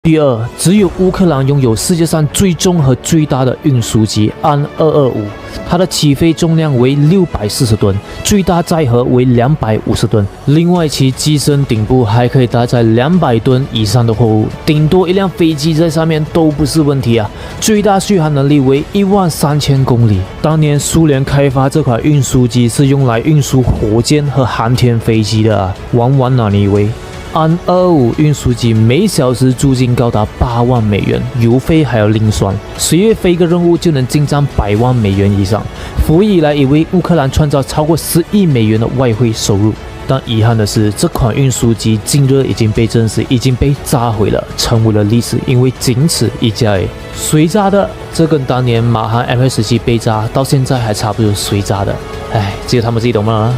第二，只有乌克兰拥有世界上最重和最大的运输机安225，它的起飞重量为640吨，最大载荷为250吨。另外，其机身顶部还可以搭载200吨以上的货物，顶多一辆飞机在上面都不是问题啊。最大续航能力为13000公里。当年苏联开发这款运输机是用来运输火箭和航天飞机的啊，玩哪你以为？安225运输机每小时租金高达8万美元，油费还要另算，随月飞一个任务就能进账100万美元以上。服役以来，也为乌克兰创造超过10亿美元的外汇收入。但遗憾的是，这款运输机近日已经被证实已经被炸毁了，成为了历史，因为仅此一家而已。谁炸的？这跟当年马航 MH17被炸到现在还差不多谁炸的。哎，只有他们自己懂吗？